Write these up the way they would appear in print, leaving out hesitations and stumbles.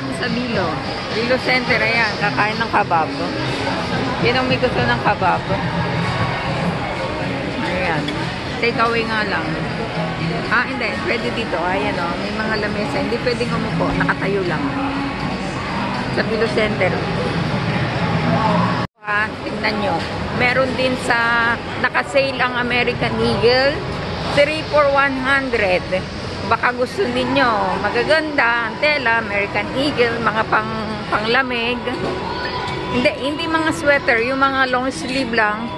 kami sa Bilo. Bilo Center, ayan. Kakain ng kabab. Yun ang may gusto ng kabab. Ayan. Take away nga lang. Ah, hindi. Pwede dito. Ayan o. May mga lamesa. Hindi pwedeng umupo. Nakatayo lang. Sa Bilo Center. Ah, tingnan nyo. Meron din sa naka-sale ang American Eagle. 3 for 100. Baka gusto ninyo, magaganda ang tela, American Eagle, mga panglamig. Hindi mga sweater, yung mga long sleeve lang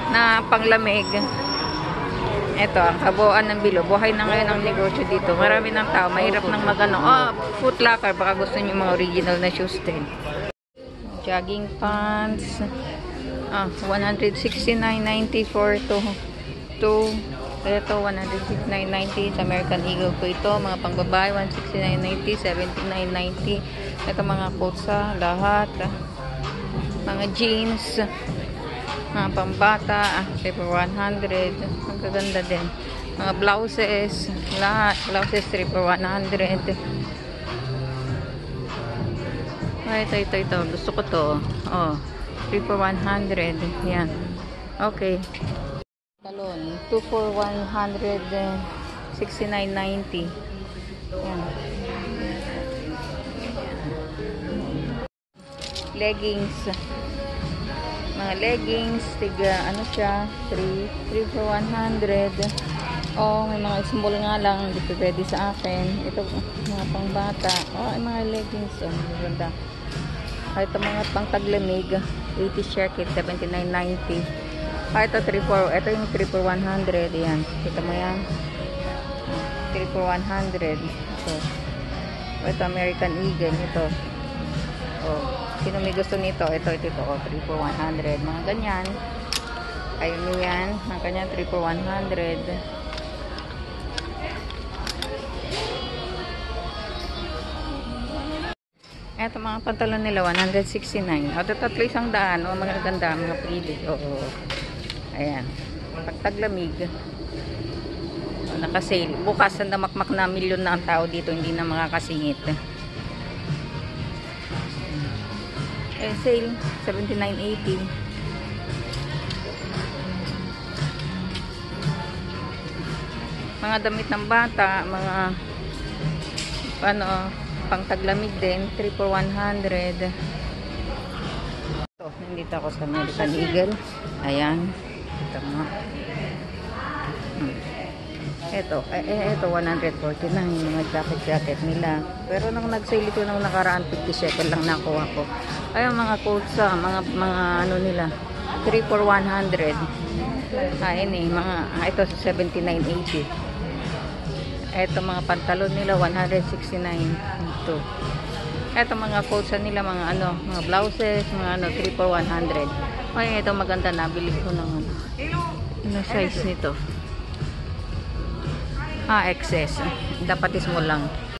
na panglamig. Ito, ang kabuuan ng Bilo. Buhay na ngayon ang negosyo dito. Marami ng tao, mahirap nang magano. Oh, Foot Locker, baka gusto niyo mga original na shoes din. Jogging pants. Ah, 169.90 for to ito 169.90 sa American Eagle po ito, mga pangbabae 169.90, 79.90. Ito mga coats lahat, mga jeans, mga pambata, 3 for 100. Ang gaganda din. Mga blouses, lahat blouses 3 for 100. Ay, ito. Gusto ko to. Oh, 3 for 100. Yan. Okay. Talon. 2 for 169.90. Yan. Leggings. Mga leggings. Tiga, ano siya? 3 for 100. Oh, may mga small nga lang. Hindi pwede sa akin. Ito, mga pangbata. Oh, ay mga leggings. Oh, maganda. Ito mga pangtaglamig, 80 shirkit, 79.90. Ito 3 for, ito yung 3 for 100. Yan, kita mo yan, 3 for 100. Ito American Eagle. Ito, oh, sino may gusto nito? Ito, oh, 3 for 100. Mga ganyan, ayun nyo yan, mga ganyan, 3 for 100. Eto mga pantalon nila 169. O, tatlo 100. O, magaganda, mga pili. Oo. Ayan. Pagtaglamig. O, nakasale. Bukas ang damakmak na milyon na ang tao dito, hindi na makakasingit. Eh, sale 79.80. Mga damit ng bata, mga ano, pang taglamig din, 3 for 100. Ito, nandito ako sa American Eagle. Ayan. Ito mo. Ito, ito 149 yung mga jacket nila. Pero nung nag-sale ito nung nakaraan, 50 shekel lang nakuha ko. Ayun mga coats, mga ano nila, 3 for 100. Ayun eh, mga, ito sa 79.80. Ito mga pantalon nila 169. Ito mga coats nila, mga ano, mga blouses, mga ano, 3 for 100. Ay, ito maganda, nabili ko ng ano size nito. XS. Dapat small lang.